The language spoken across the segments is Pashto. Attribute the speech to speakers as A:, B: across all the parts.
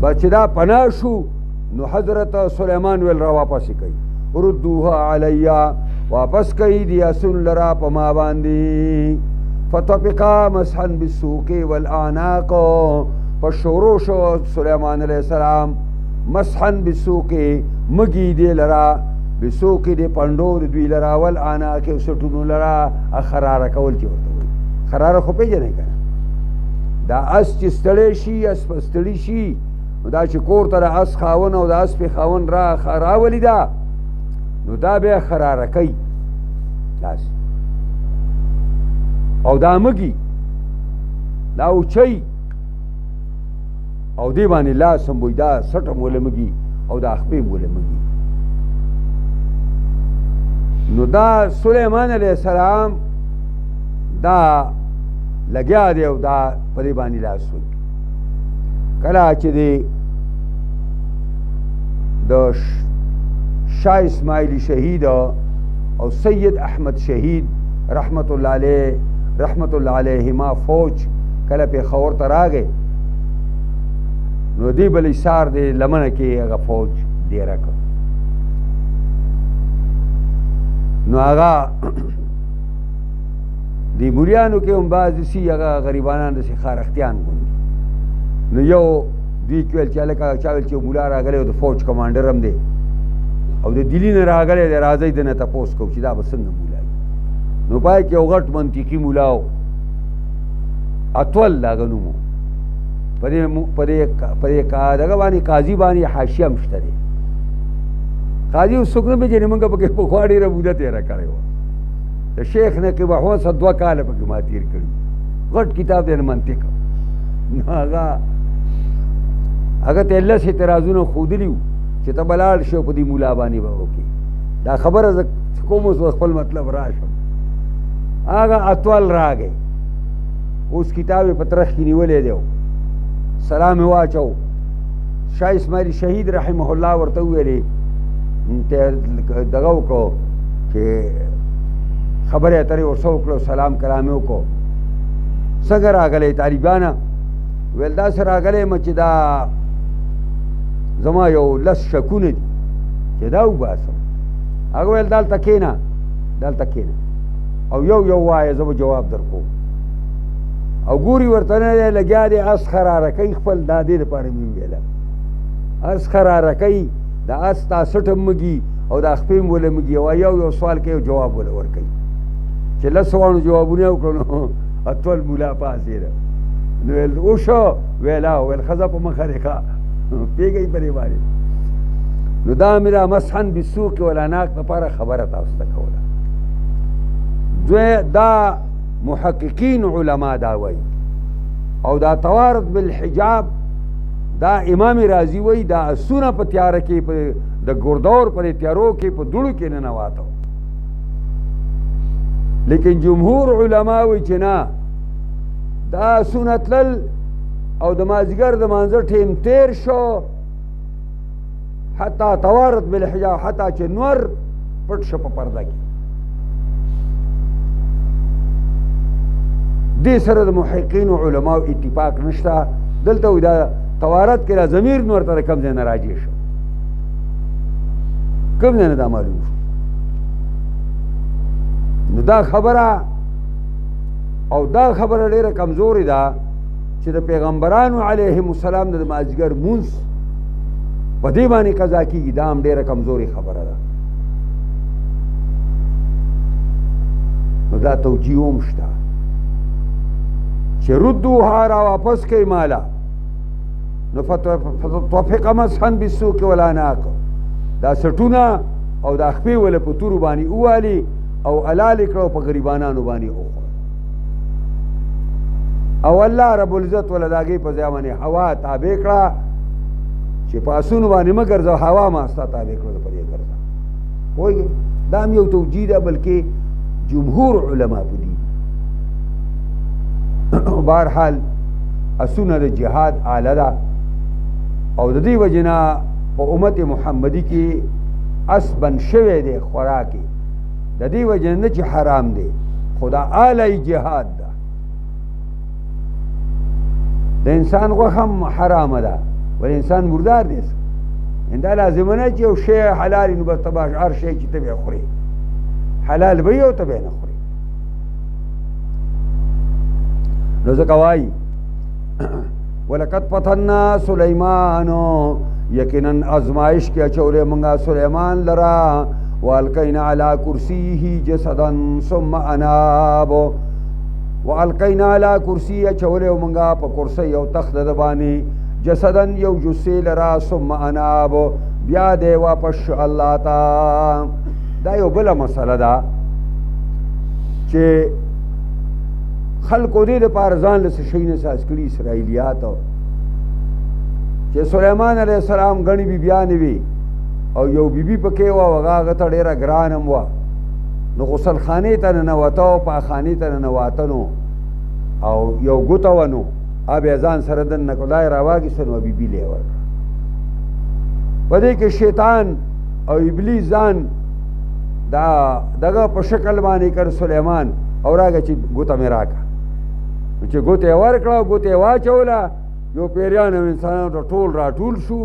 A: بس چې دا پناه شو نو حضرت سلیمان ویل را واپس کوي ردوها علیا واپس کوي دی اسون لرا په ما باندې فطفقا مسحا بالسوق والاعناق فشورو شو سلیمان علیہ السلام مسحا بالسوق مگی دی لرا بسوق دی پندو دوی لرا والاعناق سټونو لرا خراره کول چې ورته وي خراره خو پیژنې کنه دا اس چې ستړی شي اس ستړی شي دا چې کور ته اس خاون او د اس په خاون را راولي دا نو دا بیا خراره کوي لاس او دا مګي دا اوچي او دی باندې لاس هم وي دا سټه موله مګي او دا خپې موله مګي نو دا سلیمان علیہ السلام دا لګیا دی او دا په دې باندې لاس وي کله چې دی د شاه اسماعیلی شهید او سید احمد شهید رحمت الله علیهما فوج کله پېښور ته راغی نو دی بل ایثار دی لمنه کې هغه فوج ډېره کړ نو هغه دی موریانو کې هم بعضې سي هغه غریبانان داسې خارښتیان غوندي نو یو دوی کې ویل چې هلکه چا ویل چې مولا راغلی او د فوج کمانډر هم دی او د دلی نه راغلی دی راځئ د نه تپوس کوو چې دا به څنګه مولا وي نو پای کې یو غټ منطقي مولا و اتول د هغه نوم و په دې دغه باندې قاضي باندې حاشیه هم شته دی قاضي اوس څوک نه پېژني موږ پکې پخوا ډېره موده تېره کړې وه د شیخ نقیب احمد صاحب 2 کاله پکې ما تېر کړي غټ کتاب دی د منطق نو هغه ته 10 اعتراضونه ښودلي وو چې ته به لاړ شې په دې مولا باندې به وکړې دا خبره زه کوم اوس خپل مطلب راشم هغه اتول راغی اوس کتاب یې په ترخ کې نیولی دی سلام یې واچو شاه اسماعیل شهید رحمه الله ورته وویلې دغه وکړو چې خبرې اترې ورسره وکړو سلام کلام یې وکړو څنګه راغلی طالبانه ویل داسې راغلی یم چې دا زما یو 10 شکونه دي چې دا وباسم هغه ویل دلته کښېنه او یو وایه زه به جواب در کوم او ګوري ورته نه دی لګیا دی اس خراره کوي خپل دا دې دپاره مې وویله اس خراره کوي دا اس تا سټ هم مږي او دا خپې هم وله مږي او یو سوال کوي او جواب وله ورکوي چې 10 واړو جوابونه یې وکړو نو اتول مولا پاسېده نو ویل اوشو ویلا ویل ښځه په مخه دی ښه پوهېږئ په دې باندې نو دا مې دا مسحن بالسوق والعناق لپاره خبره تاسو ته کوله دا محققین علما دا وایي او دا توارد بالحجاب دا امام رازی وایي دا اسونه په تیاره کې د ګردور په تیارو کې په دوړو کې ننواتو لیکن جمهور علما وایي چې نه دا اسونه تلل او د مازدیګر د مانځه ټیم تیر شو حتی توارد بالحجاب حتی چې نور پټ شو په پرده کې دې سره د محققینو علماو اتفاق نشته دلته وایي دا توارد کې را ضمیر نور ته د کوم ځای نه راجع شو کوم ځای نه دا معلوم شو نو دا خبره او دا خبره ډېره کمزورې ده چې د پیغمبرانو علیهم السلام د مازدیګر مونځ په دې باندې قضا کېږي دا هم ډېره کمزورې خبره ده نو دا توجیه هم شته چې ردوها را واپس کوي مالا نو فتوفق مسحا بالسوق والعناق دا سټونه او دا خپې وله په تورو باندې ووالي او حلال کړه په غریبانانو باندې وخوړه او الله رب العزت ولا د هغې په ځای باندې هوا تابع کړه چې په اسونو باندې مه ګرځه هوا ما ستا تابع کړه په دې ګرځه پوهېږې دا هم یو توجیه ده بلکې جمهور علما په دي بهرحال اسونه د جهاد آله ده او د دې وجې نه په امت محمدي کې اس بند شوی دی خوراکې د دې وجې نه چې حرام دی خو دا آله جهاد ده د انسان غوښه هم حرامه ده ولې انسان مردار دی دا لازمه نه چې یو شی حلال نو بس تباش هر شی چې ته به خوري حلال به یو ته به نه خوري نو ځکه وایي ولقد فتنا سلیمان یقینا ازمائش کې اچولې مونږه سلیمان لرا والقینا علی کرسیه جسدا ثم اناب والقینا علی کرسی اچولې مونږه په کرسی یو تخت د باندې جسدن یو جسی لرا ثم اناب بیا دی واپس الله تا دا یو بله مسله ده چې خلقو دې دپاره ځان له څه شي نه ساز کړي اسرائیلیاتو چې سلیمان علیه السلام ګڼې بیبیانې وي او یو بیبي پکې وه هغه هغه ته ډېره ګران هم وه نو غسل خانې ته ننوته او پاخانې ته ننواته نو او یو ګوته وه نو بیا ځان سره دننه کړو دا یې راواخېسته نو بیبي له یې ورکړه په دې کې شیطان او ابلیس ځان دا دغه په شکل باندې کړ سلیمان او راغی چې ګوته مې راکړه چې ګوته یې ورکړه ګوته یې واچوله یو پیریان او انسانانو ته ټول راټول شو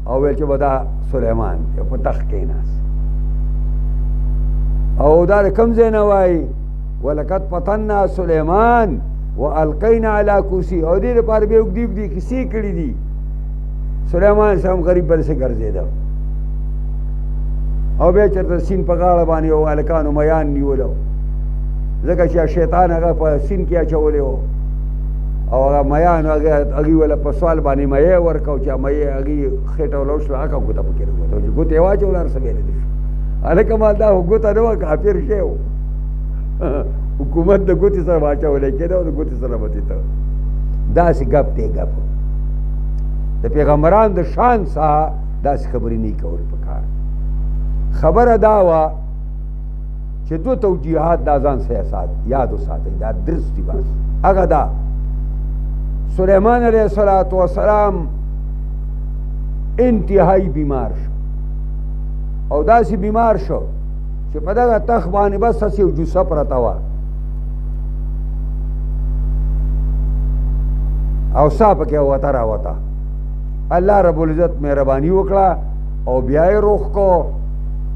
A: او ویل چې به دا سلیمان په تخت کېناست او دا د کوم ځای نه وایي ولقد فتنا سلیمان والقینا علی کرسی او دې لپاره بیا اوږدې اوږدې کیسې کړي دي سلیمان علیه السلام غریب بلسې ګرځېده او بیا چېرته سیند په غاړه باندې یو هلکانو میان نیولو ځکه چې شیطان هغه په سیند کې اچولی و او هغه میان هغې وله په سوال باندې میې ورکړو چې میې هغې خېټه وله وشوه هغه ګوته پکې راګوته چې ګوتې یې واچوله هر څه بېله دي شو هلکه مال دا خو ګوته نه وه کافر شی و حکومت د ګوتې سره واچولی کېده او د ګوتې سره به ته داسې ګپ دی ګپ د پیغمبرانو د شان څخه داسې خبرې نه کول پکار خبره دا وه چې دو توجیهات دا ځان سره یاد وساتئ دا درست دي بس هغه دا سلیمان علیه السلام انتهایی بیمار شو او داسې بیمار شو چې په دغه تخت باندې بس هسې یو جوسه پرته وه او سا پکې وته راوته الله رب العزت مهرباني وکړه او بیا یې روغ کو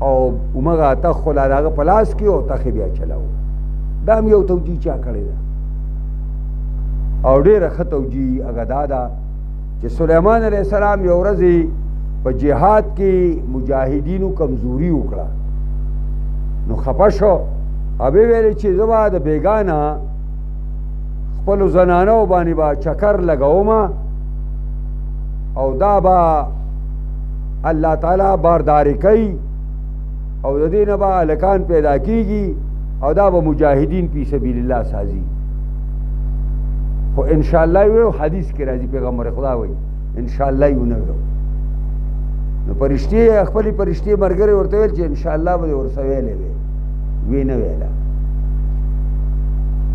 A: او همغه تخت خو لا د هغه په لاس کې او تخت بیا چلاو دا هم یو توجیه چا کړې ده او ډېره ښه توجیه هغه دا ده چې سلیمان علیه السلام یو ورځې په جهاد کې مجاهدینو کمزوري وکړه نو خفه شو او ویې ویلې چې زه به د بېګانه خپلو زنانو باندې به چکر لګومه او دا به الله تعالی بارداري کوي او د دې نه به هلکان پیدا کېږي او دا به مجاهدین فی سبیل الله سازي خو انشاءالله ویو حدیث کې راځي پیغمبر خدا وایي انشاءالله یې ونه ویلو نو پرشتې خپلې پرشتې ملګرې ورته ویل چې انشاءالله به دې ورسه ویلې وی نه ویله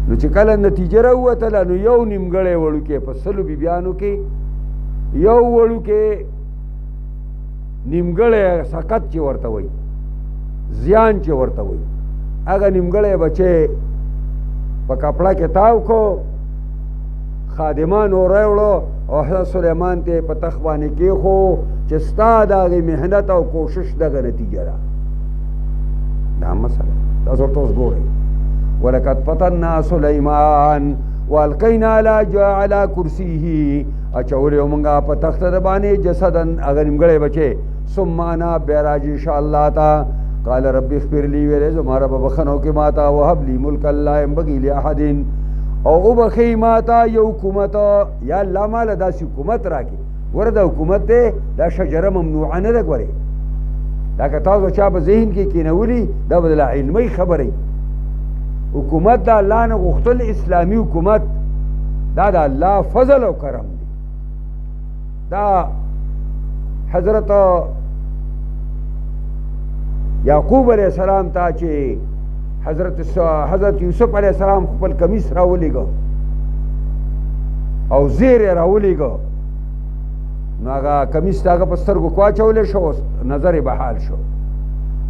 A: نو چې کله نتیجه راووتله نو یو نیمګړی وړوکی په سلو بیبیانو کې یو وړوکی نیمګړی سقط چې ورته وایي زیان چې ورته وایي هغه نیمګړی بچی په کپړه کې تاو کو خادمانو راوړو او حضرت سلیمان ته په تخت باندې کېښو چې ستا د هغې محنت او کوشش دغه نتیجه ده دا مسله تاسو ورته اوس ګورئ ولقد فتنا سلیمان والقینا علی کرسیه اچولې مونږه په تخت د باندې جسدن هغه نیمګړی بچی ثم انا بیا راځي انشاءالله تا قال رب اغفر لي ویلې زما رب بخنو کې ماتا وهب لي ملک لا ينبغي لاحد او بخی ماتا یو حکومت یا الله ماله داسې حکومت راکړي ګوره دا حکومت دی دا شجره ممنوعه نه ده ګورې دا که تاسو چا په ذهن کې کېنولي دا به د لا علمۍ خبرې حکومت د الله نه غوښتل اسلامي حکومت دا د الله فضل او کرم دی دا حضرت یعقوب علیه السلام ته چې حضرت یوسف علیه السلام خپل کمیس راولیږه او زیر یې راولیږه نو هغه کمیس د هغه په سترګو کې واچولی شو نظر یې بحال شو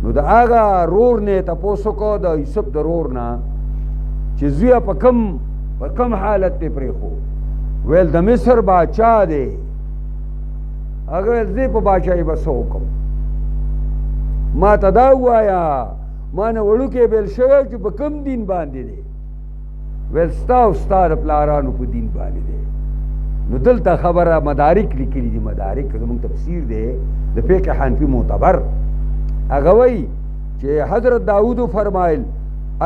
A: نو د هغه رور نه یې تپوس وکړو د یوسف د رور نه چې زویه په کم حالت دی پرېښو ویل د مصر باچا دی هغه ویل زه په باچایي به څه وکړم ما ته دا ووایه ما نه وړوکی بیل شوی چې په کوم دین باندې دی ویل ستا او ستا د پلارانو په دین باندې دی نو دلته خبره مدارک لیکلي دي مدارک زموږ تفسیر دی د فقه حنفي معتبر هغه وایي چې حضرت داود فرمایل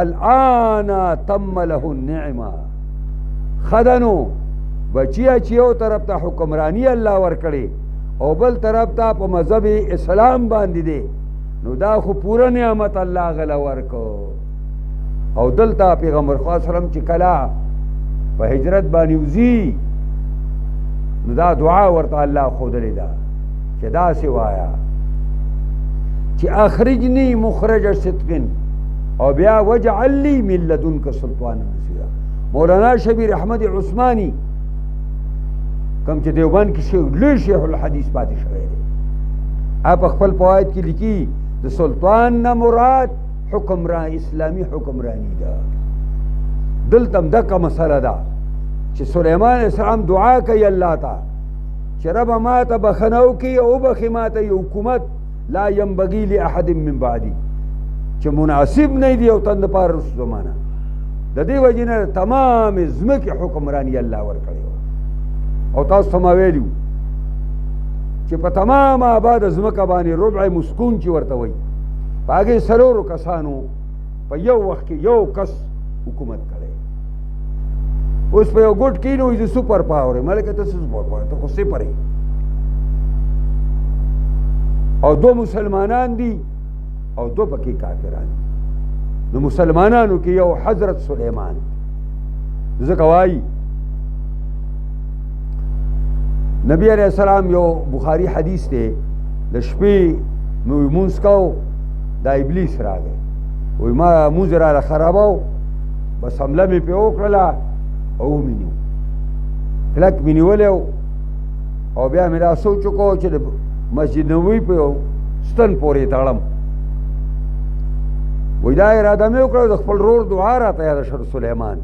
A: الآن تم له النعمه خدنو بچیا چې یو طرف ته حکمرانی الله ورکړي او بل طرف ته په مذهب اسلام باندې دی نو دا خو پوره نعمت الله غله ورکو او دلته پیغمبر خدا سلام چې کله په هجرت باندې وزي نو دا دعا ورته الله ښودلې ده چې داسې وایه چې اخرجني مخرج صدق او بیا وجعل لي من لدنك سلطانا نصيرا مولانا شبیر احمد عثماني کوم چې دیوبند کې لوی شیخ الحدیث پاتې شوی دی آپ خپل فواید کې لیکي د سلطان نه مراد حکمران اسلامی حکمرانی ده دلته هم دغه مسله ده چې سلیمان علیه السلام دعا کوي الله ته چې ربه ما ته بخښنه وکړي او وبخښي ما ته یو حکومت لا ینبغي لاحد من بعدي چې مناسب نه دی او تن دپاره رسو زمانه د دې وجې نه تمام ځمکې حکمرانی الله ورکړی او تاسو ته ما ویلي چې په تمام آباده ځمکه باندې ربع مسکون چې ورته وایي په هغې څلورو کسانو په یو وخت کې یو کس حکومت کړی اوس په یو ګوټ کې نو زه سپر پاور یم ملکه ته څه سپر پاور ته خو صفر یې او دو مسلمانان دي او دو پکې کافران دي نو مسلمانانو کې یو حضرت سلیمان ځکه وایي نبی علیہ السلام یو بخاری حدیث دی د شپې مې مونځ کو دا ابلیس راغی وایي ما مونځ راله خراباو بس حمله مې پرې وکړله او ومې نیو کلک مې نیولی او بیا مې دا سوچ وکړو چې د مسجد نبوي په یو ستن پورې تړم وایي دا اراده مې وکړه د خپل رور دعا راته یاده شوه سلیمان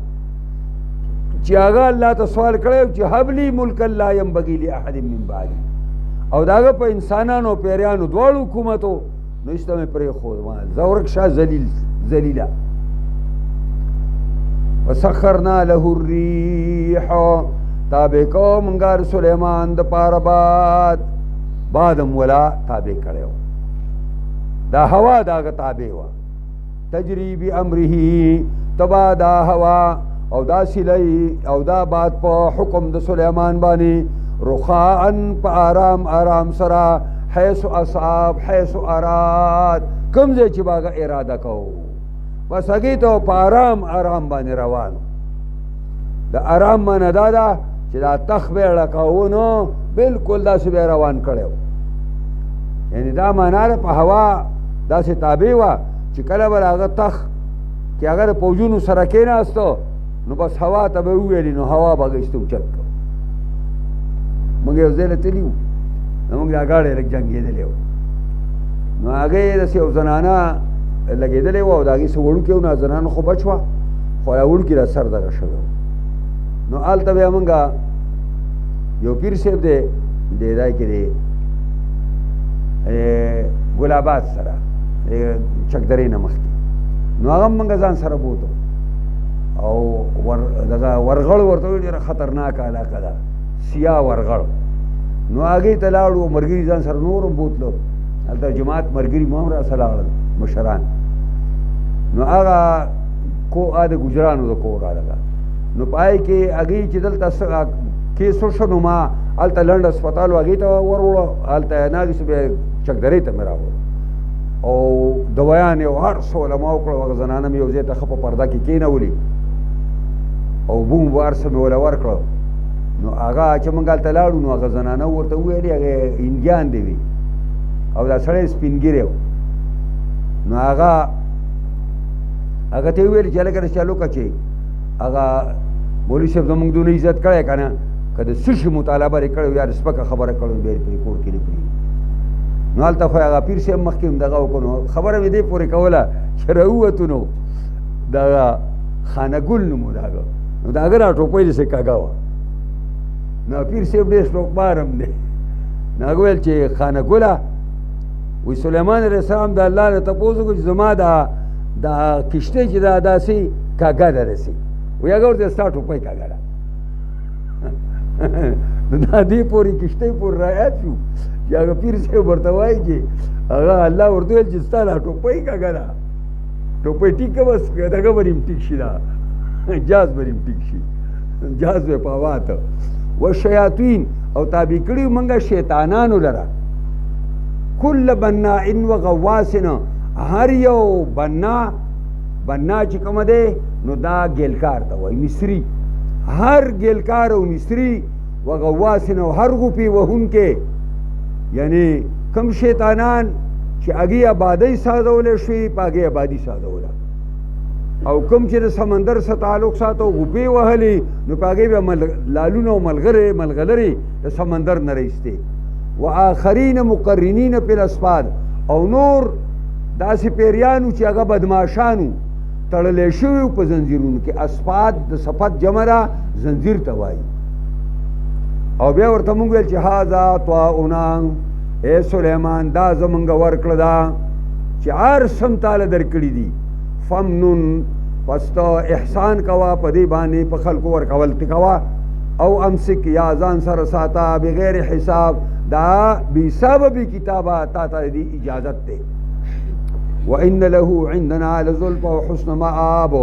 A: چې هغه الله ته سوال کړی چې هب لي ملکا لا ینبغي لاحد من بعدي او د هغه په انسانانو پیریانو دواړو حکومتو نو ایسته مې پرېښود زه ورک شه ذلیله وسخرنا له الریح تابع کو مونږه سلیمان د پاره بادم ولا تابع کړی دا هوا د هغه تابع وه تجری بامره تبا دا هوا او دا سیلی او دا باد په حکم د سلیمان باندې رخاءن په آرام آرام سره حیث اصاب حیث اراد کوم ځای چې باغه اراده کوو بس هغې ته په آرام آرام باندې روانو د آرام معنی دا ده چې دا تخ به یې ړکاوه نو بلکل داسې به یې روان کړی و یعنې دا معنا ده په هوا داسې تابع وه چې کله به هغه تخ چې هغه د پوځونو سره کېناستو نو بس هوا ته به وویلې نو هوا به هغه ایسته اوچت کړو موږ یو ځای له تلي وو نو موږ دا ګاډی لږ جنګېدلی وو نو هغې داسې یو زنانه لګېدلی وه او د هغې څه وړوکې وو نو زنانه خو بچ وه خو هغه وړوکي را سر دغه شوی وو نو هلته بیا موږ یو پیر صاحب دی دې ځای کې دی ګل آباد سره چکدرې نه مخکې نو هغه هم موږ ځان سره بوتو او دغه ورغړ ورته وایي ډېره خطرناکه علاقه ده سیاه ورغړ نو هغې ته لاړو ملګري ځان سره نور هم بوتلو هلته جماعت ملګري ما هم راسره لاړل مشران نو هغه د ګجرانو د کور هلته نو په هغې کې هغې چې دلته کیس وشو نو ما هلته لنډ هسپتال و هغې ته ور وړو هلته ناګېسو بیا چکدرې ته مې راوړو او دوایان یې هر څه له ما وکړو هغه زنانه مې یو ځای ته ښه په پرده کې کېنولې او بوم به هر څه مې وله ورکړو نو هغه چې موږ هلته لاړو نو هغه زنانه ورته وویلې هغې هندیان دې وي او دا سړی سپین ږیری و نو هغه ته یې وویلې چې هلکه د چالو که چې هغه مولوي صاحب زموږ دونه عزت کړی که نه که د څه شي مطالبه یې کړی یا د سپکه خبره کړې بیا یې په کور کې نه پرېږدي نو هلته خو هغه پیر صاحب مخکې هم دغه وکړو نو خبره مې دې پورې کوله چې راووتو نو دغه خانه ګل نوم و د هغه نو د هغه را ټوپۍ داسې کږه وه نو پیر صاحب ډېر شوقبار هم دی نو هغه ویل چې خانه ګله وی سلیمان علیه السلام د الله نه تپوس وکړو چې زما دا کشتۍ چې دا داسې کاږه ده داسې وی هغه ورته ستا ټوپۍ کاږه ده نو دا دې پورې کشتۍ پورې رایاد شو چې هغه پیر صاحب ورته وایي چې هغه الله ورته ویل چې ستا دا ټوپۍ کاږه ده ټوپۍ ټیک که بس دغه به هم ټیک شي دا جاز به هم ټیک شي جاز به په هوا ته والشیاطین او تابع کړي موږ شیطانانو لره کل بناء و غواص هر یو بنا چې کومه دی نو دا ګیلکار ته وایي مصري هر ګیلکار او مصري و غواص او هر غوپې وهونکې یعنی کم شیطانان چې هغې آبادۍ سازولی شوي په هغې آبادي سازوله او کوم چې د سمندر سره تعلق ساتو غوپې وهلې نو په هغې بیا لالونه او ملغلرې د سمندر نه رایستې و آخرین مقرنین فی الاسفاد او نور داسې پیریانو چې هغه بدماشانو تړلی شوي په زنځیرونو کې اسفاد د صفت جمع ده زنځیر ته وایي او بیا ورته مونږ ویل چې هذا طاؤنا اے سلیمان دا زمونږ ورکړه ده چې هر سم تاله درکړي دي فمنن پس ته احسان کوه په دې باندې په خلکو ورکول ته کوه او امسک یا ځان سره ساته بغیر حساب دا بی حساب بی کتابه تا ته دی اجازت دی وان له عندنا لزلفى وحسن مآب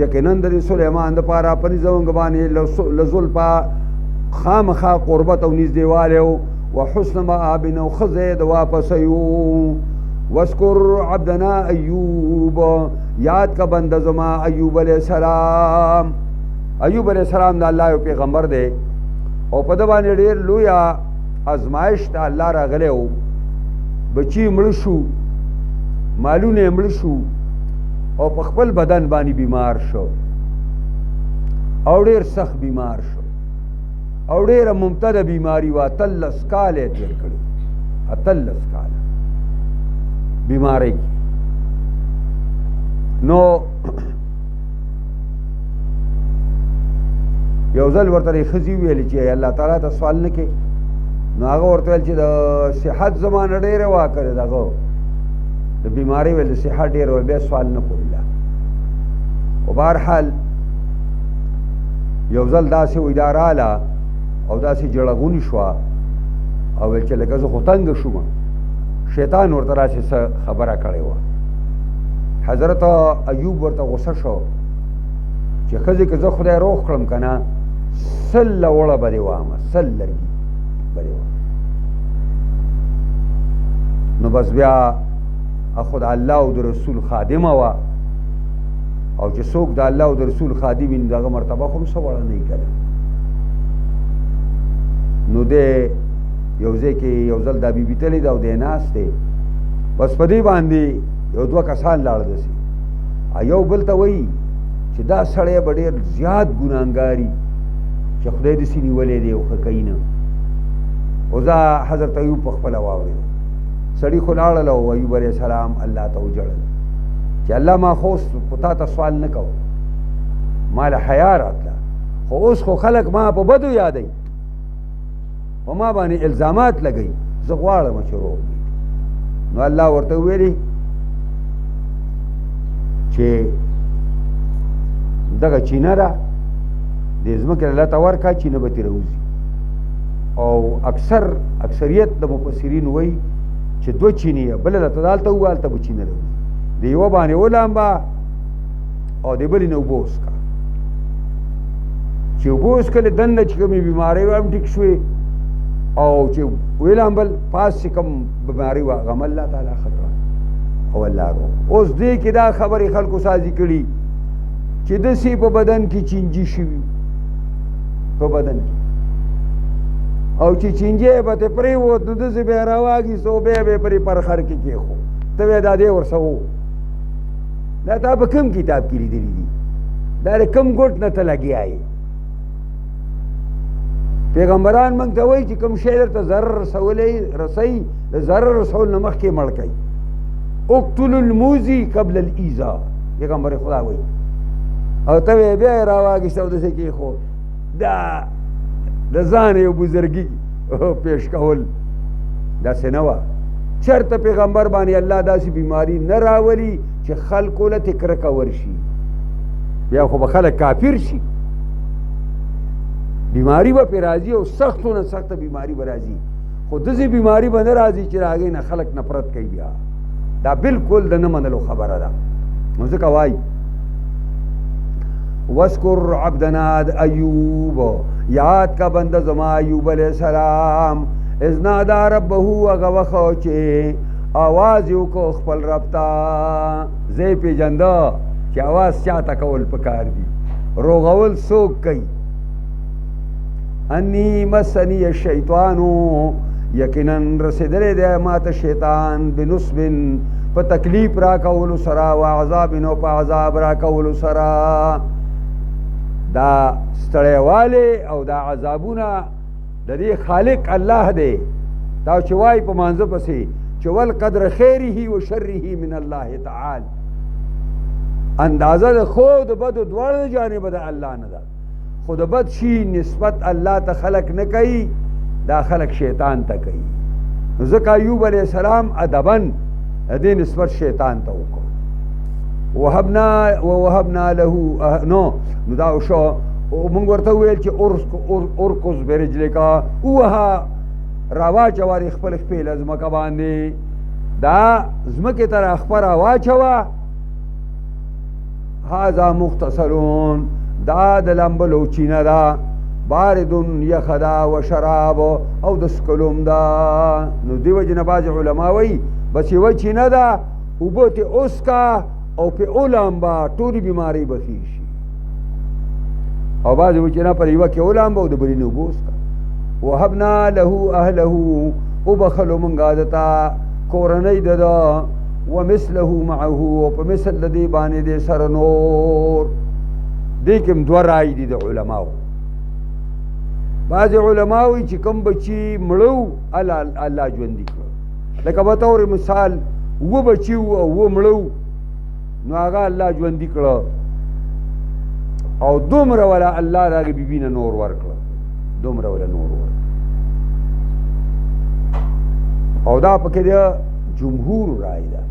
A: یقینا د سلیمان د پاره پرې زونګ باندې لزلفى خامخا قربت او نږدېوالی وحسن مآب او ښځې د واپس یو واذکر عبدنا ایوب یاد کا بنده زما ایوب علیہ السلام ایوب علیہ السلام د الله یو پیغمبر دی او په ده باندې ډېر لویه ازمایش ته الله راغلی و بچي مړه شو مالونه یې مړه شو او په خپل بدن باندې بیمار شو او ډېر سخت بیمار شو او ډېره ممتده بیماري وه 13 کاله یې تېر کړي 13 کاله بیماری کی نو یو ځل ورته ښځې ویلې چې الله تعالی ته سوال نه کې نو هغه ورته ویل چې د صحت زمانه ډېره وه که دغه د بیمارۍ ویل د صحت ډېره وه بیا سوال نه کوله خو بهرحال یو ځل داسې وی دا راله او داسې جړغونې شوه او ویل چې لکه زه خو تنګه شوم شیطان ورته راسې څه خبره کړې وه حضرت ایوب ورته غوسه شو چې ښځې که زه خدای روغ کړم که نه 100 وړه به دې وامه 100 لرګي به دې وامه نو بس بیا خو د الله او د رسول خادمه وه او چې څوک د الله او د رسول خادم وي نو دغه مرتبه خو هم څه وړه نه وي که نه نو دی یو ځای کې یو ځل دا بیبي تللی ده او دی ناست دی بس په دې باندې یو 2 کسان لاړه داسې یو بل ته وایي چې دا سړی به ډېر زیات ګناهګاري چې خدای داسې نیولی دی او ښه کوي نه او زه حضرت ایوب په خپله واورېدم سړي خو لاړل او ایوب علیه السلام الله ته وجړل چې الله ما خو اوس په تا ته سوال نه کوم ما له حیا راتله خو اوس خو خلک ما په بدو یادوي په ما باندې الزامات لګوي زه غواړم چې روغ وي نو الله ورته وویلي چې دغه چینه ده د ځمکې الله ته ورکړه چینه به ترې راوځي او اکثریت د مفسرین وایي چې 2 چینې بله درته دلته ووایه هلته به چینه راوځي د یوه باندې ولامبه او د بلې نه اوبه وڅښه چې اوبه وڅښلې دننه چې کومې بیمارۍ وه هم ټیک شوې او چې ویلامبل پاس چې کوم بیمارۍ وه هغه هم الله تعالی ښه کړه او الله روغ اوس دې کې دا خبرې خلکو سازي کړي چې داسې په بدن کې چینجي شوي په بدن کې او چې چینجی به ترې پرېوت نو داسې بیا راواخیست او بیا به یې پرې پر خر کې کېښود ته بیا دا دی ورسه و دا تا په کوم کتاب کې لیدلي دي دا د کوم ګوټ نه ته لګیا یې پیغمبران موږ ته وایي چې کوم شی درته ضرر رسوي د ضرر رسول نه مخکې مړ کوي اقتلوا الموذي قبل الایذاء پیغمبر خدا وایي او ته بیا یې راواخیست او داسې کېښود دا د ځان یو بزرګي پیش کول داسې نه وه چېرته پیغمبر باندې الله داسې بیماري نه راولي چې خلکو له تې کرکه ورشي بیا خو به خلک کافر شي بیماری به پې راځي او سختو نه سخته بیماری به راځي خو داسې بیماری به نه راځي چې د هغې نه خلک نفرت کوي بیا دا بالکل د نه منلو خبره ده نو ځکه وایي وَاسْكُرْ عَبْدَنَا ایوب یاد کا بنده زما ایوب علیہ السلام اذ نادا ربه هغه وخت چې آواز یې وکړو خپل رب ته زه یې پېژنده چې آواز چاته کول پکار دي روغول څوک کوي انی مسنی الشیطانو یقینا رسېدلی دی ماته شیطان بنصب په تکلیف را کولو سره و عذاب نو په عذاب را کولو سره دا ستړیوالی او دا عذابونه د دې خالق الله دی دا چې وایي په مانځه پسې چې والقدر خیره و شره من الله تعالی اندازه د خو د بدو دواړو جانبه د الله نه ده خو د بد شي نسبت الله ته خلق نه کوي دا خلق شیطان ته کوي نو ځکه ایوب علیہ السلام ادبا د دې نسبت شیطان ته وکړو ووهبنا له نو دا شو مونږ ورته وویل چې ارکز برجلکا ووهه راواچوه خپل خپې له ځمکه باندې دا ځمکې ته راخپه راواچوه هذا مختصرون دا د لمبلو چینه ده باردون یخه ده و شراب او د سکلوم ده نو دې وجې نه بعضې علما وایي بس یوه چینه ده اوبه تې اوسکه او پې اولامبه ټولې بیمارۍ به ښې شي او بعضې وایي چې نه پر یوه کې اولامبه او د بلې نه اوبه اوسکه وهبنا له اهله وبخلو منګه دته کورنۍ د ده ومثله معه او په مثل د دې باندې دې سره نور دې کې هم دوه رای دي د علماو بعضې علما وایي چې کوم بچي مړه الله ژوندي کړه لکه به طور مثال اووه بچي وو او اووه مړه نو هغه الله ژوندي کړه او دومره ولا الله د هغې بیبي نه نور ورکړه دومره ولا نور ورکړه او دا پکې د جمهور رای ده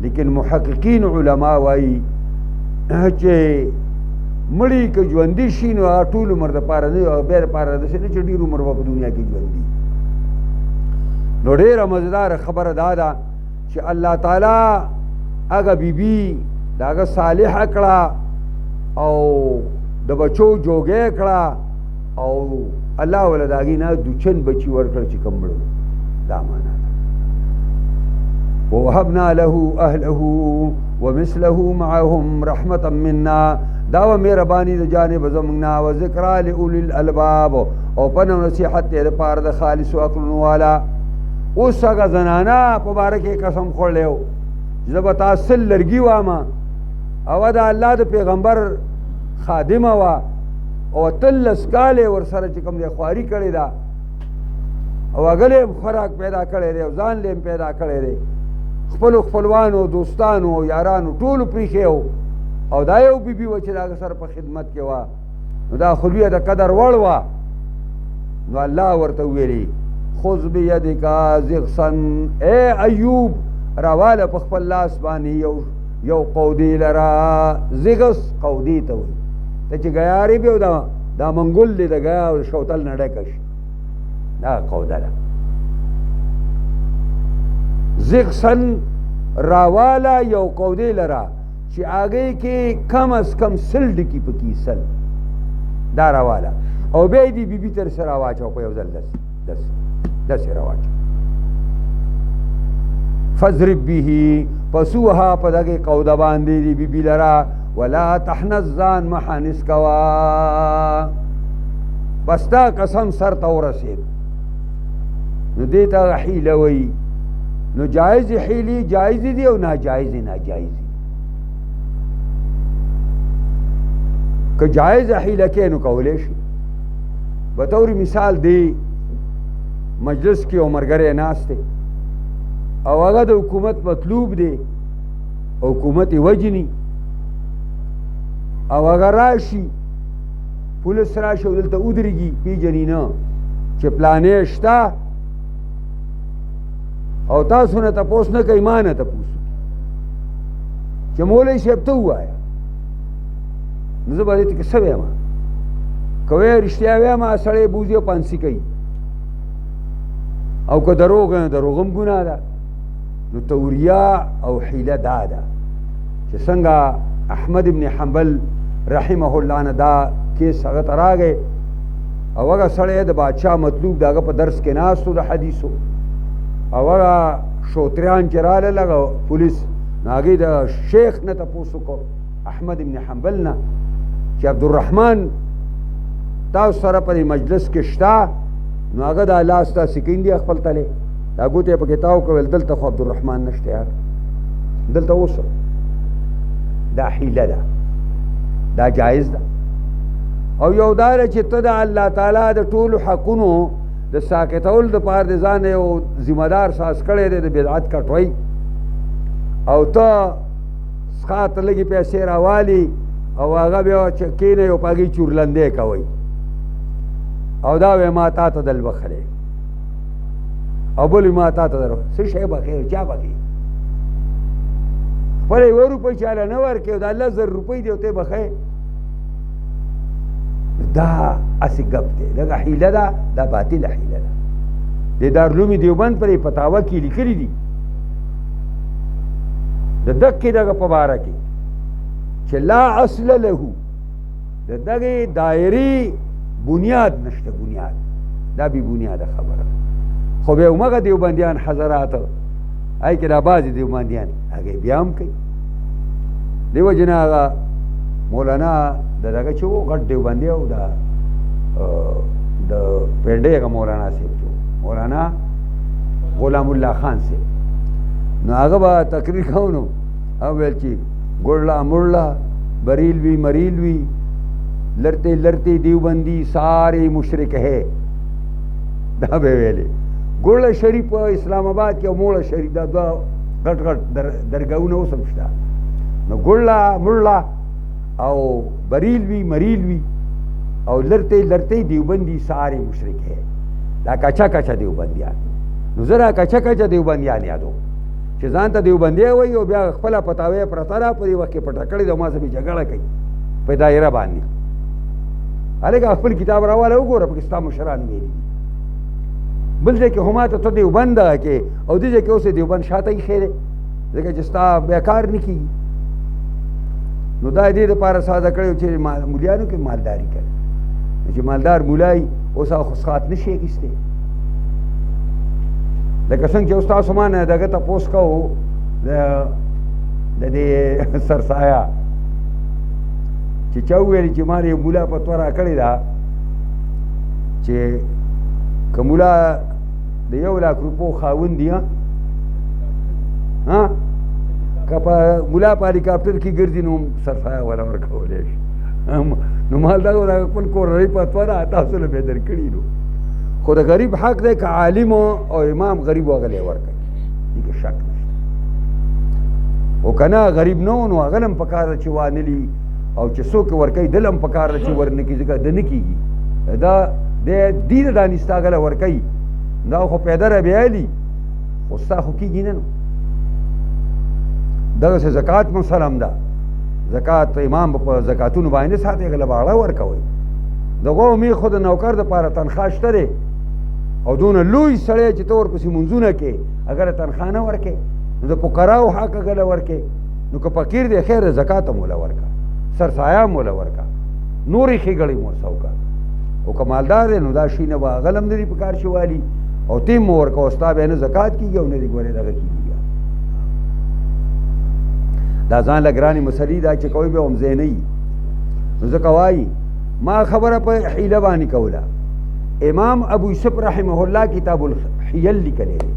A: لیکن محققین علما وایي چې مړی که ژوندي شي نو هغه ټول عمر دپاره نه او بیا دپاره داسې نه چې ډېر عمر به په دنیا کې ژوندي نو ډېره مزیداره خبره دا ده چې الله تعالی هغه بیبي د هغه صالحه کړه او د بچو جوګی کړه او الله وله د هغې نه دوچن بچي ورکړه چې کوم مړه دا معنا ده ووهبنا له اهله ومثله معهم رحمة منا دا و مهرباني د جانب زمونږ نه و ذکرا لاولی الالباب او پند او نصیحت دی دپاره د خالصو عقلونو والا اوس هغه زنانه په باره کې قسم خوړلی و چې زه به تا سل لرګي وامه او د الله د پیغمبر خادمه وه او 13 کاله ورسره چې کوم دی خواري کړې ده او هغه له خوراک پیدا کړی دی او ځان له پیدا کړی دی خپلو خپلوانو دوستانو او یارانو ټولو پریښی و او دا یو بیبي وه چې د هغه سره په خدمت کې وه نو دا خو لویه د قدر وړ وه نو الله ورته ویلي خذ بیدکا ضغثا ای ایوب راواله په خپل لاس باندې یو قودي لره ضغث قودي ته وایي ته چې ګیارې بیا دا منګل دی د ګیا او شوتل نه ډکه شي دا قوده ده ضغثا راواله یو قودي لره چې هغې کې کم از کم 100 ډکي پکې 100 دا راواله او بیا یې دې بیبي تر سره راواچوه په یو ځل داسې راواچوه فاضرب به پس ووهه په دغې قوده باندې دې بیبي لره ولا تحنث ځان محانس کوه بس دا قسم سر ته ورسېد نو دې ته حیله وایي نو جایز حیلې جایزې دي او ناجایزې ناجایزې که جایز حیله کې نو کولی شي بطور مثال دی مجلس کې یو ملګری ناست دی او هغه د حکومت مطلوب دی حکومت یې وجني او هغه راشي پولیس راشي او دلته ودرېږي پیژني نه چې پلانې شته او تاسو نه تپوس نه کوي، ما نه تپوس چې مولوي صاحب ته ووایه نو زه به دې ته څه وایم؟ که وایې رښتیا وایم سړی بوځي او پانسي کوي، او که دروغ نه دروغ هم ګناه ده. نو توریا او حیله دا ده چې څنګه احمد ابن حنبل رحمه الله نه دا کیس هغه ته راغی او هغه سړی د بادشاه مطلوب د هغه په درس کې ناست و د حدیثو، او هغه شوتریان چې راغلل هغه پولیس، نو هغې د شیخ نه تپوس وکړو احمد ابن حنبل نه چې عبدالرحمن تاسو سره په دې مجلس کې شته؟ نو هغه دا لاس داسې کیندي خپل تلې دا ګوتې یې پکې تاو کړل، دلته خو عبدالرحمن نشته یار، دلته اوس دا حیله ده، دا جایز ده. او یو دا ده چې ته د الله تعالی د ټولو حقونو د ساکتولو دپاره د ځان یو ذمه دار ساز کړی دی د بدعت کټوی، او ته څښا ته لږې پیسې راوالي او هغه بیا کښېنئ او په هغې چورلندې کوئ او دا وی ما تا ته دل بخلی او بل ما تا ته در څه شی بخې چا بخې خپله یوه روپۍ چاله نه ورکړې او دا 10,000 روپۍ دی او ته بخې، دا هسې ګپ دی، دغه حیله ده، دا باطله حیله ده. د دارالعلوم دیوبند پرې فتاوه کې لیکلي دي د دقې دغه په باره کې چې لا اصل له، د دغې دایرې بنیاد نشته، بنیاد دا بې بنیاده خبره. خو بیا همغه دیوبندیان حضرات هغې کې دا بعضې دیوبندیان هغې بیا هم کوي. دې وجې نه هغه مولانا د دغه چې و غټ دیوبندی او د پنډۍ هغه مولانا صاحب چې مولانا غلام الله خان صاحب، نو هغه به تقریر کوو نو هغه ویل چې ګړله مړله بریل وي مریل وي لڑتے لڑتے دیوبندی سارے مشرک ہے، دا به ویلې. ګوړه شریف په اسلام آباد کې او موړه شریف دا دوه غټ غټ درګاهونه اوس هم شته. نو ګوړه مړله او بریل وي مریل وي او لڑتے لڑتے دیوبندی سارے مشرک ہے، دا کچا کچا دیوبندیان. نو زه دا کچا کچا دیوبندیان یادو چې ځان ته دیوبندی وایي او بیا خپله فتاوی پرته ده په دې وخت کې پټه کړې ده او ما سره جګړه کوي په دایره باندې. هلکه خپل کتاب راواله وګوره پکې ستا مشران ویلي دي. بل ځای کې خو ما ته ته دیوبند دغه کې او دې ځای کې اوس دیوبند شاته ایښی دی ځکه چې ستا بیا کار نه کېږي. نو دا دې دپاره ساده کړی چې مولیانو کې مالداري کوي، چې مالدار مولای اوس هغه خسخات نه شي اخیستی. لکه څنګه چې اوس تاسو ما نه دغه تپوس کوو د دې سرسایه چې چا وویلې چې ما یو مولا فتوا راکړې ده چې که مولا د 1,00,000 روپو خاوند دی که په مولا په هلیکاپټر کې ګرځي نو سرسایه وله ورکولی شي. نو مال دا خپل کورنۍ فتوا ده تاسو له به در کړي نو خو د غریب حق دی که عالم او امام غریب هغه لی ورکوي، دې کې شک نشته. او که نه غریب نه و نو هغه هم پکار ده چې وانلي او چې څوک ورکوي دل هم پکار ده چې ورنه کړي ځکه ده نه کېږي. دا دې د دانسته هغه له ورکوي دا خو پیدا را بیایلي خو ستا خو کېږي نه. نو دغسې زکات مسلم ده، زکات امام په زکاتونو باندې ساتي هغه له باړه ورکوئ. دغه مې خو د نوکر دپاره تنخوا شته دی او دونه لوی سړی چې ته ورپسې منځونه کې اگر تنخوا نه ورکې نو د فقراو حق هغه له ورکې. نو که فقیر دی خیر زکات هم وله ورکه، سرسایه هم وله ورکه، نورې ښېګړې هم ورسه وکړه. او که مالدار دی نو دا شي نه به هغه له هم نه دي په کار شي والي او ته هم ورکه او ستا بیا نه زکات کېږي او نه دې ګورې دغه کېږي. بیا دا ځان له ګرانې مسلې دا چې کوئ بیا هم ځای نه وي. نو ځکه وایي ما خبره په حیله باندې کوله. امام ابو یوسف رحمه الله کتاب الحیل لیکلی دی.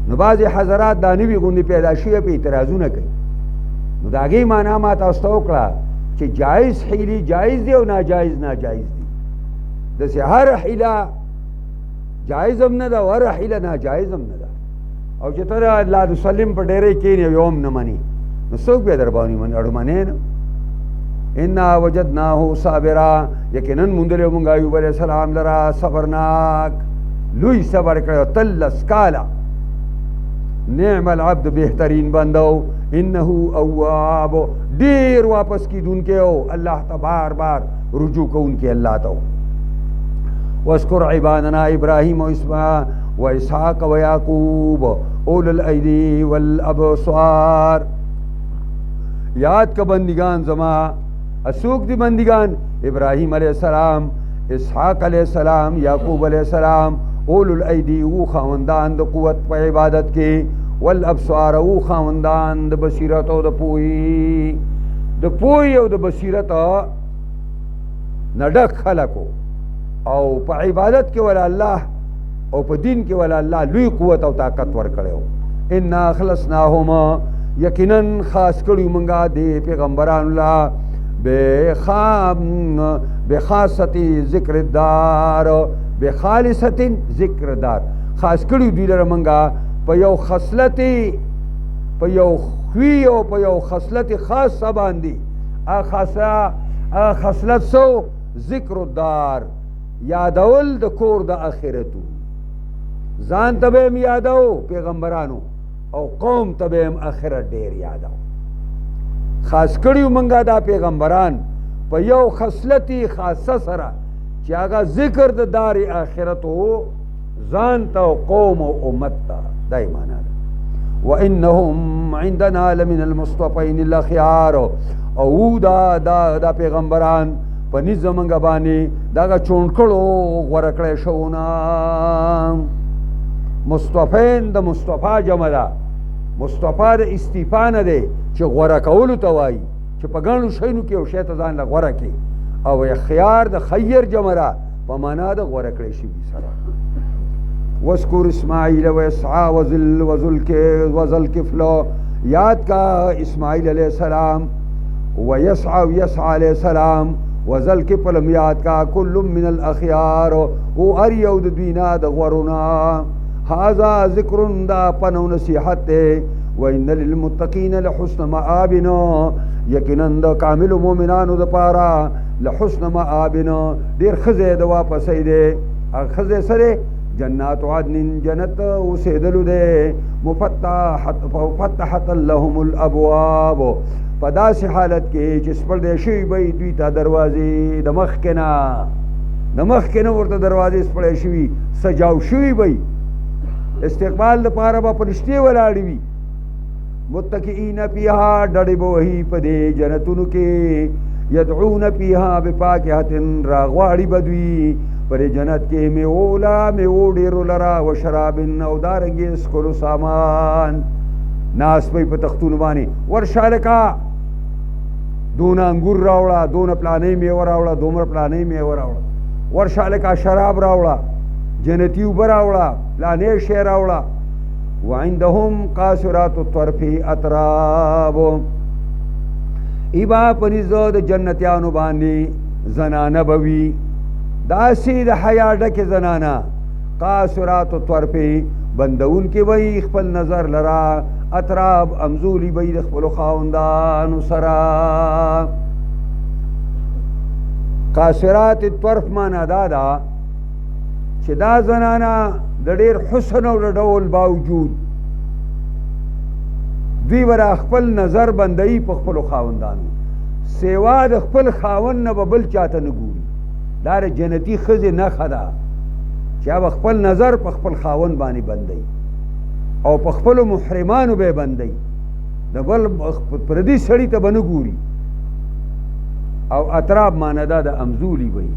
A: نو بعضې حضرات دا نوي غوندې پیدا شوي په اعتراضونه کوي. نو د هغې معنا ما تاسو ته وکړه چې جایز حیلې جایز دی او ناجایز ناجایز دی. داسې هر حیله جایز هم نه ده او هر حیله ناجایز هم نه ده. او چې ته د الله وسلم په ډیرې کښېنې یو هم نه منې نو څوک بیا در باندې مني؟ اړو منې نه. انا وجدناه صابرا، یقینا موندلی مونږ ایوب علیه السلام لره صبرناک، لوی صبر کړی 13 کاله نعم العبد بہترین بندو انہو اواب دیر واپس کی دن کے ہو اللہ تا بار بار رجوع کو ان کے اللہ تا وَاذْكُرْ عِبَادَنَا إِبْرَاهِيمَ وَإِسْحَاقَ وَيَعْقُوبَ أُولِي الْأَيْدِي وَالْأَبْصَارِ یاد کا بندگان زما اسوک دی بندگان ابراہیم علیہ السلام اسحاق علیہ السلام یعقوب علیہ السلام اول الایدی او خاوندان د قوت په عبادت کې والابصار او خاوندان د بصیرت او د پوی او د بصیرت نډک خلقو او په عبادت کې ولا الله او په دین کې ولا الله لوی قوت او طاقت ورکړو ان اخلصناهما یقینا خاص کړو مونږه د پیغمبرانو الله بخاصتی ذکر دار بخالصت ذکر دار خاص کړو دوی لره مونږه په یو خصلتي په یو خوی او په یو خصلت خاصه باندې خصلت سو ذکر الدار یادول د کور د اخرتو ځان ته به یادو پیغمبرانو او قوم ته به اخرت ډیر یادو خاص کړیو منګه دا پیغمبران په یو خصلتي خاصه سره چې هغه ذکر د دار اخرتو ځان ته قوم او امت ته دای معنا ده وانهم عندنا لمن المصطفین الاخيار او دا پیغمبران په نظم منګه باندې دا چونکړو ورکړې شونا مصطفین د مصطفی جمع ده مصطفی د استیفا نه دی چې غوره کولو ته وایي چې په ګڼو شیانو کې یو شی ته ځان له غوره کړي او خیار د خیر جمع ده په معنا د غوره کړی شوي سره واذکر اسماعیل و اسحاق وذوالکفل یاد کا اسماعیل علیہ السلام و یسع علیہ السلام وذوالکفل یاد کا کل من الاخیار او ار یو د دوینا د غورونا هذا ذکر دا پنو نصیحت دے وَإِنَّ لِلْمُتَّقِينَ لَحُسْنَ مَآبِنَا یقیناً دا کامل مومنانو دا پارا لحسن مآبنا دیر خزے دا واپسی دے خزے سرے جنات عدن جنت اسیدلو دے مفتحت لهم الابواب پدا سی حالت کے چس پر دے شوی بی دویتا دروازی دمخ کنا ورطا دروازی اس پر شوی سجاو شوی بی استقبال دا پارا با پرشتے ولاڑی بی متقین پیہا ڈڑی بوہی پدے جنتونو کے یدعون پیہا بپاکہت راغواڑی بدوی پر جنت کے میو ڈیرو لرا و شرابن او دارنگی اسکلو سامان ناس پی پا تختون بانی ورشالکا دون انگور راوڑا دون پلانے میو راوڑا دومر پلانے میو راوڑا ورشالکا شراب راوڑا جنتیو براوڑا پلانے شیر راوڑا وعندهم قاصرات الطرف اطراب ایبا پنیزو د جنتیانو باندې زنانه بوی داسی د حیا ډکه زنانه قاصرات الطرف بندون کې وی خپل نظر لرا اطراب امزولی بی د خپل خاوندانو سرا قاصرات الطرف معنا دادا چې دا زنانه د ډیر حسن او ډول باوجود دوی ورا خپل نظر بندئی په خپل خاوندانو سیوا د خپل خاوند نه بل چاته نه ګوري دار جنتی خزه نه خدا چې خپل نظر په خپل خاوند باندې بندئی او په خپل محرمانو به بندئی د بل پردي سړی ته بنه ګوري او اطراب ماندا د امزولی وي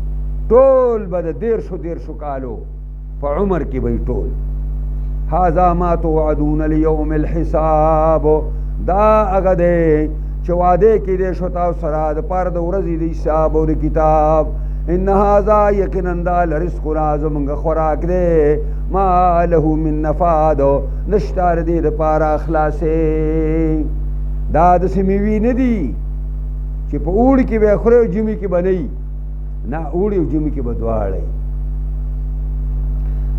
A: ټول بد دیر شو کالو په عمر کې وي ټول هذا ما توعدون ليوم الحساب دا هغه دی چې وعده کې دې شو تاسو سره د پاره د ورځې د حساب او د کتاب ان هذا یقینا دا لرزق زمونږ خوراک دی ما له من نفاد نشتار دې د پاره خلاصې دا د سمیوي نه دي چې په اوړي کې به خوري او جمی کې بنئ نه اوړي او جمی کې به دواړی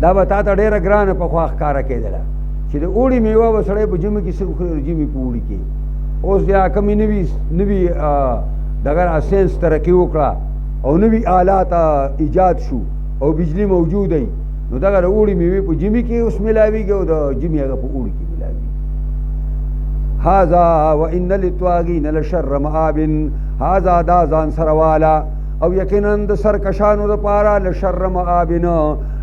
A: دا به تا ته ډېره ګرانه پخوا ښکاره کېدله چې د اوړي میوه به سړی په ژمي کې څه وخوري او ژمي په اوړي کې اوس بیا کمې نوي دغه ساینس ترقي وکړه او نوي آلات ایجاد شو او بجلی موجود دی نو دغه د اوړي میوې په ژمي کې اوس میلاویږي او د ژمي هغه په اوړي کې میلاویږي هذا وان للطاغین لشر مآب، هذا دا ځان سره والا او یقینا د سرکشانو د پاره لشر مآب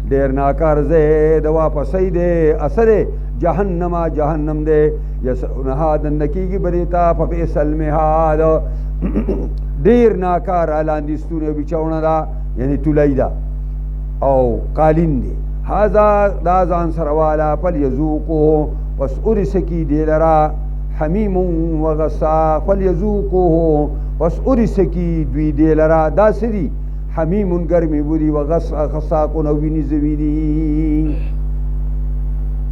A: ډیر ناکار ځای د واپسۍ دی اثر جهنم جهنم دی یسونها دنکیږي بریتا په بئس المهاد ډیر ناکار لاندې ستونی بچونه دا یعنی تولی دا او قالین دی هذا دا ځان سره والا فلیذوقوه پس ارسکی دی لرا حمیم و غساق فلیذوقوه پس ارسکی دوی دی لرا دا سری حمیم گرمی بودی و غساق نوینی زوینی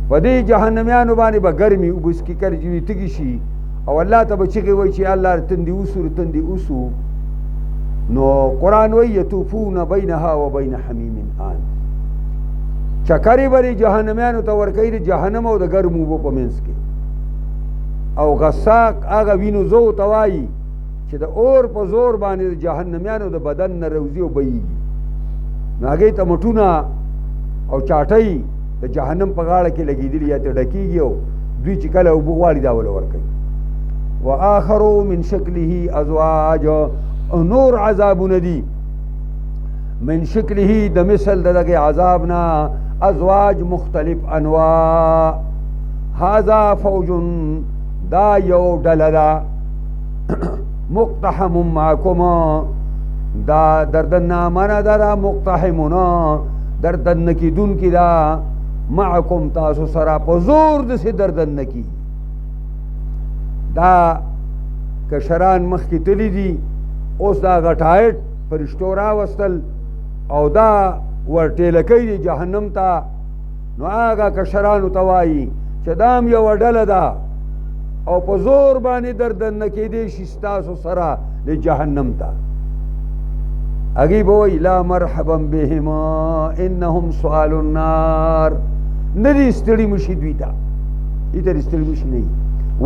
A: په دې جهنميانو باندې به ګرمي اوبس کې کرجوي تږي شي او الله ته به چغې وایي چې الله تندي اوسو تندي اوسو نو قرآن وایي یطوفون بینها و بین حمیم آن چکرې به جهنميانو ته ورکوي د جهنم او د ګرمو اوبو په منځ کې او غساق هغه وینو زو ته وایي چې د اور په زور باندې د جهنميانو د بدن نه روزي او بهیږي نو هغې ته مټونه او چاټۍ د جهنم په غاړه کې لګېدلي یا ته ډکېږي او دوی چې کله اوبه غواړي دا وله ورکوي وآخرو من شکله ازواج نور عذابونه دي من شکله د مثل د دغې عذاب نه ازواج مختلف انواع هذا فوج دا یو ډله ده مقتحم معکم دا دردنامه ده دا مقتحمونه دردن کیدونکي ده معکم تاسو سره په زور داسې دردن نه کي دا کشران مخکې تلي دي اوس دا غټایټ فرشتو راوستل او دا ورټېله کوي دي جهنم ته نو هغه کشرانو ته وایي چې دا هم یوه ډله ده او په زور باندې دردن نه کېدی شي ستاسو سره د جهنم ته هغې به وایي لا مرحبا بهما انهم سؤال النار نه دي ستړي مشي دوی ته دې ته ستړي مشي نه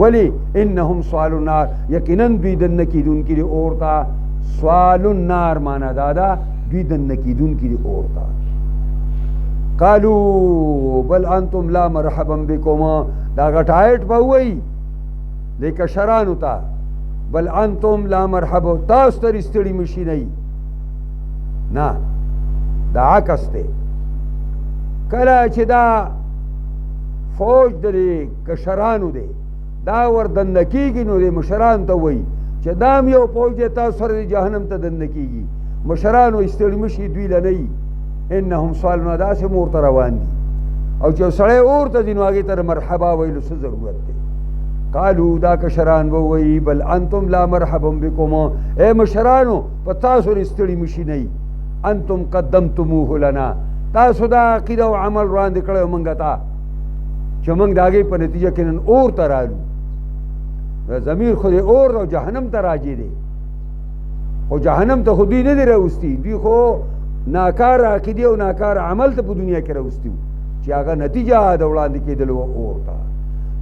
A: ولی انهم سؤال النار یقینا دوی دننه کېدونکي دي اور ته سؤال النار معنا دا ده دوی دننه کېدونکي دي اور ته قالوا بل انتم لا مرحبا بكم دا غټایټ به وایي د کشرانو ته بل انتم لا مرحبا تاسو ته ستړي مشي نه دا عکس دی کله چې دا فوج د کشرانو دی دا ور دننه کېږي نو د مشرانو ته وایي چې دا هم یو فوج دی تاسو سره د جهنم ته دننه کېږي مشرانو ستړي مشي دوی له نه وي انهم سوالونه داسې مور ته روان دي او چې سړی اور ته ځي نو هغې ته مرحبا ویلو څه ضرورت دی قالو دا کشران به وایي بل انتم لا مرحبا بکم ای مشرانو په تاسو ستړي مشي نه انتم قدمتموه لنا تاسو دا عقیده او عمل وړاندې کړی و موږ ته چې موږ د هغې په نتیجه کې نن اور ته رالو ضمیر خو د اور او جهنم ته راجع دی خو جهنم ته خو دوی نه دي راوستي دوی خو ناکار عقیدې او ناکار عمل ته په دنیا کې راوستي چې هغه نتیجه د وړاندې کېدل و اور ته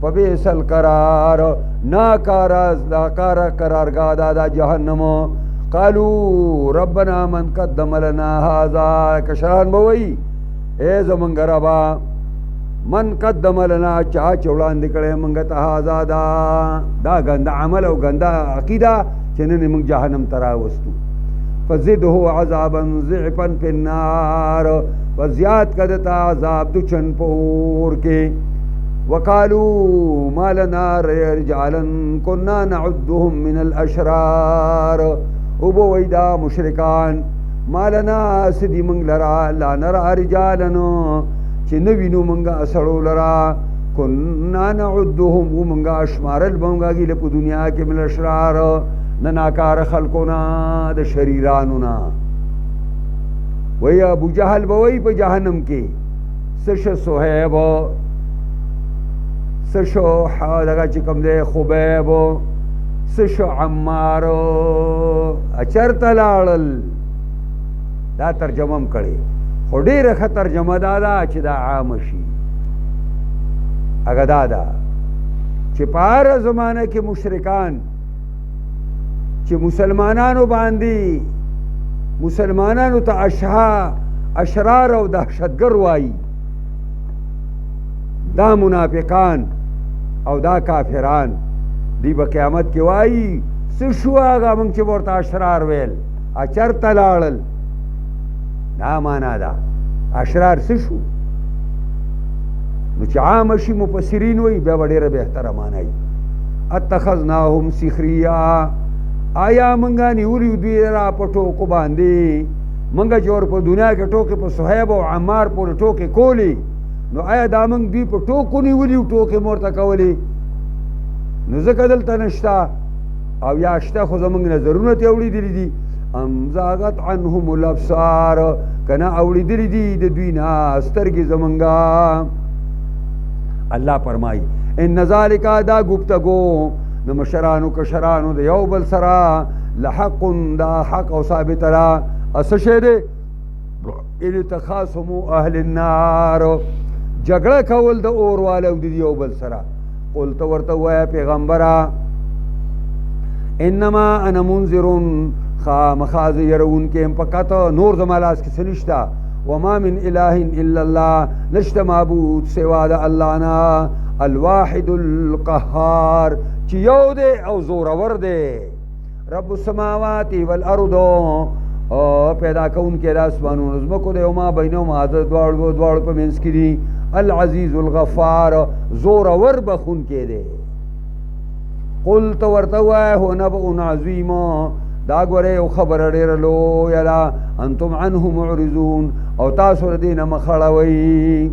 A: فبئس القرار ناکاره قرارګاه دا د جهنم قالوا ربنا من قدم لنا هذا کشران به وایي ای زمونږ ربا من قدم لنا چا چې وړاندې کړی موږ ته هذا دا ګنده عمل او ګنده عقیده چې نن یې موږ جهنم ته راوستو فزده عذابا ضعفا فی النار وزیات کړه ته عذاب د چن په اور کې وقالوا ما لنا رجالا كنا نعدهم من الاشرار او بو وای دا مشرکان ما لنا سدی منگ لرا لا نرا رجالنو چې نوینو منگا سړو لرا كنا نعدهم او منگا اشمارل بمگا گی په دنیا کې من الاشرار نناکار خلقونا د شریرانو نا وی ابو جهل بوئی په جهنم کې سش صہیب سشو دغه چې کوم دی خبیب سشو عمار اچرته لاړل دا ترجمه هم کړې خو ډېره ښه ترجمه دا ده چې دا عام شي هغه دا ده چې په هره زمانه کې مشرکان چې مسلمانانو باندې مسلمانانو ته اشرار او دهشتګر وایي دا منافقان او دا کافران دی به قیامت کې وایي څه شو هغه موږ چې ورته اشرار ویل چېرته لاړل دا معنا ده اشرار څه شو نو چې عامه شي مفسرین وایي بیا به ډېره بهتره معنا وي اتخذناهم سخریا آیا منګه نیولي دوی را په ټوکو باندې منګه چې ور په دنیا کې ټوکې په صهیب او عمار پورې ټوکې کولې نو آیا دا موږ دوی په ټوکو نیولي ټوکې مو ورته کولې نو ځکه دلته نشته او یا شته خو زموږ نظرونه ترې اورېدلي دي ام زاغت عنهم الابصار که نه اورېدلي دي د دوی نه سترګې زمونږه الله فرمایي ان ذلک دا گفتگو د مشرانو کشرانو د یو بل سره لحق دا حق او ثابت را څه شی دی ان تخاصموا اهل النار جګړه کول د اور والو د یو بل سره قلت ورته وایه پیغمبره انما انا منذر خامخا زه یرونکی یم فقط نور زما لاس کې څه نشته وما من اله الا الله نشته معبود سوا د الله نه الواحد القهار چې یو دی او زورور دی رب السماوات والارض پیدا کوونکی د اسمانونو ځمکو دی او ما بینهما د دواړو په منځ کې دي العزیز الغفار زورور بخونکی دی قلت ورته وایه هو نبأ عظیم دا ګوره یو خبره ډېره لویه ده انتم عنه معرضون او تاسو د دې نه مخ اړوئ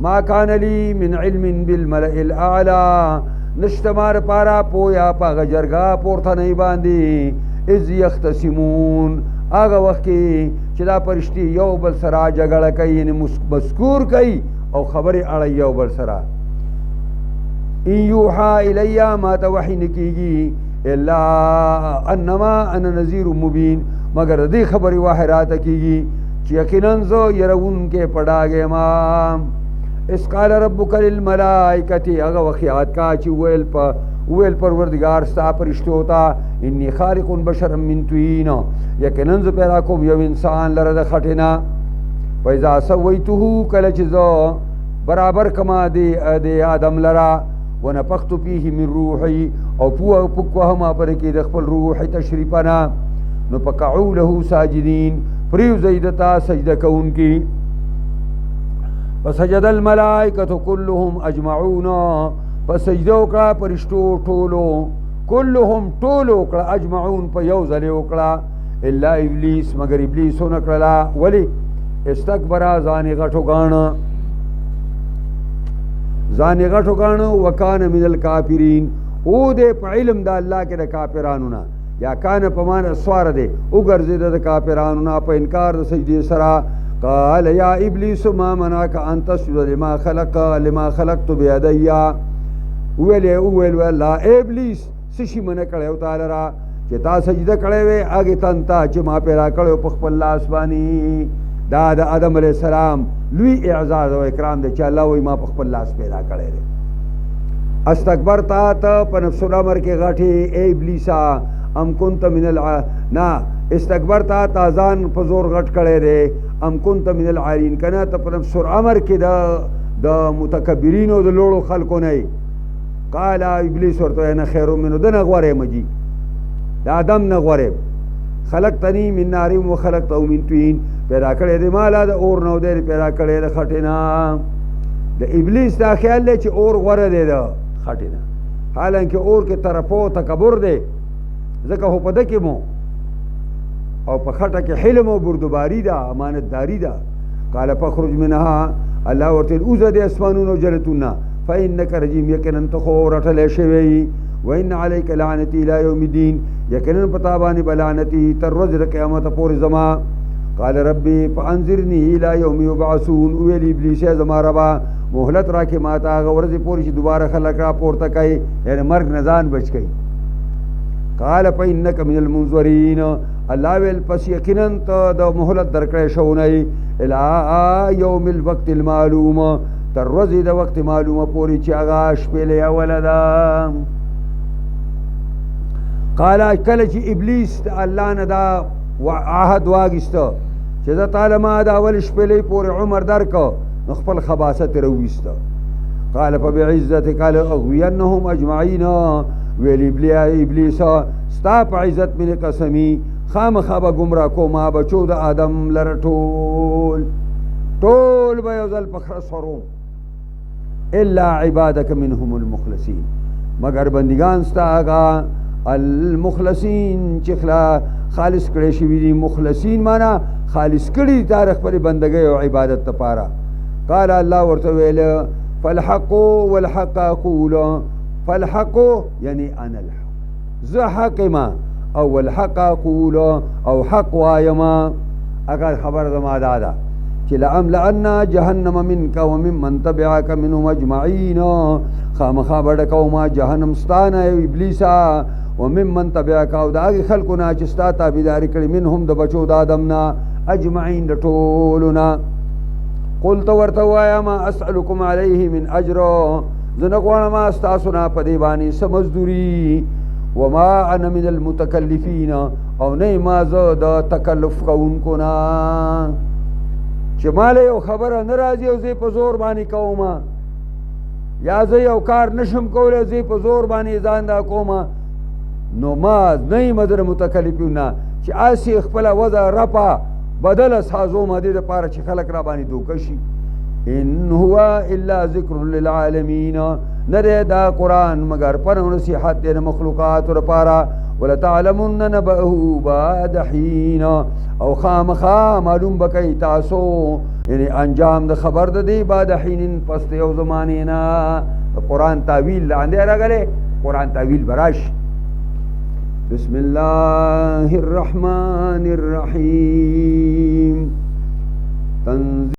A: ما کان لی من علم بالملأ الاعلی نشته ما دپاره پویه په هغه جرګه پورتنۍ باندې اذ یختصمون هغه وخت کې چې دا فرشتې یو بل سره جګړه کوي یعنې مذکور کوي او خبرې اړوي یو بل سره ان یوحا الی ما ته وحی نه کېږي الا انما انا نذیر مبین مگر دې خبرې وحی راته کېږي چې یقینا زه یرونکی په ډاګ یم اس قال ربک للملائکة هغه وخت یاد کا چې ویل پروردګار ستا فرشتو ته انی خالق بشرا من طین یقینا زه پیدا کوم یو انسان لره د خټې نه فاذا سویته کله چې زه برابر کما د آدم لره ونفخت فيه من روحي او پوکوهما پر کې د خپل روح تشریفنا نو پکعو له ساجدین پریو زیدتا سجده کوونکی فسجد الملائکة كلهم اجمعون فسجده وکړه فرشتو ټولو كلهم ټولو وکړه اجمعون په یو ځل وکړه الا ابلیس مگر ابلیس ونه کړله ولې استکبر ځان غټو غاڼه ځان غټو غاڼه وکانه من الکافرین او دې په علم د الله کې د کافرانو نه یا کان په معنی سوار دی وګرځېده د کافرانو نه په انکار د سجدې سره قال یا ابلیس ما منعك ان تسجد لما خلقت بيدي ویل الله ابلیس څه شي منع کړی تعالی را چې تا سجده کړی وې هغې تن ته چې ما پیدا کړی په خپل لاس باندې دا د آدم علیه السلام لوی اعزاز او اکرام دی چې الله وایي ما په خپل لاس پیدا کړی دی استکبرتا ته په نفس الامر کې غټې ای ابلیسا ام كنت من نه استکبرتا تا ځان په زور غټ کړی دی ام كنت من العالین کنه ته په نفس الامر کې د متکبرینو د لوړو خلکو نه قال ابلیس ورته نه خیر منه د نه غوړې مجي د آدم نه غوړې خلقتنی من نار و خلقته من طین پیدا کړی دی مالا د اور نو دی پیدا کړی د خټې نه د ابلیس دا خیال دی چې اور غوره دی د خټې نه حالانکه اور کې طرفو تکبر دی ځکه خو په ده کې مو او په خټه کې حلم او بردباري ده امانتداري ده قال فخرج منها الله ورته اوزه د اسمانونو جنتونه فانك رجيم یقینا ته خو رټلی شوی وان عليك لعنتي الى يوم الدين یقینا پتا باندې بلعنتي تر ورځې د قیامت پورې زما قال ربي فانذرني الى يوم يبعثون ویل ابلیس زما ربا مهلت راکې ماته هغه ورځې پورې چې دوباره خلک را پورته کوي یعنې مرګ نه ځان بچ کوي قال فإنك من المنظرين الله ویل پس یقینا ته د مهلت درکړی شوی الى يوم الوقت المعلوم تر ورځې د وخت معلومه پورې چې هغه شپېلې اوله ده قال کله چې ابلیس د الله نه دا عهد واخیسته چې زه تعالی ما د اول شپېلې پورې عمر درکړه نو خپل خباثت یې راوویسته قال فبعزتک لاغوینهم اجمعین ویل ابلیس ستا په عزت مې قسمی خامخا به ګمراه کوما بچو د آدم لره ټول به یو ځل په خره سروم الا عبادک منهم المخلصین مگر بندگان ستا هغه المخلصین چې خالص کړی شوي دي مخلصین معنا خالص کړي تا د خپلې بندګۍ او عبادت لپاره قال الله ورته ویل فالحق والحق اقول فالحق یعنی انا الحق زه حق ما او والحق اقول او حق وایما اگر خبر زما دا ده چې لأملأن جهنم منك وممن تبعك منهم اجمعین خامخا به ډکوما جهنم ستانه ابلیسا وممن تبعك او د هغې خلکو نه چې ستا تابعداري کړې منهم د بچو د آدم نه اجمعین د ټولو نه قلت ورته ووایه ما اسألکم علیه من اجر زه نه غواړم ستاسو نه په دې باندې څه مزدوري وما انا من المتکلفین او نه ما زه د تکلف کوونکو نه چې ماله یو خبره نه راځي او زه په زور باندې کوم یا زه یو کار نشم کولی زه په زور باندې ځان دا کوم نو ما نه یم د متکلفین نه چې هسې خپله وضع رپه بدله سازوم دې دپاره چې خلک را باندې دوکه شي ان هو الا ذکر للعالمین نه دی دا قرآن مگر پر نصیحت دی د مخلوقاتو لپاره ولتعلمن نبأه بعد حین او خامخا معلوم بکئ تاسو یعنی انجام د خبر د دی بعد حین پس د یو زمانې نه قرآن تعویل لاندې راغلی قرآن تعویل براش بسم الله الرحمن الرحیم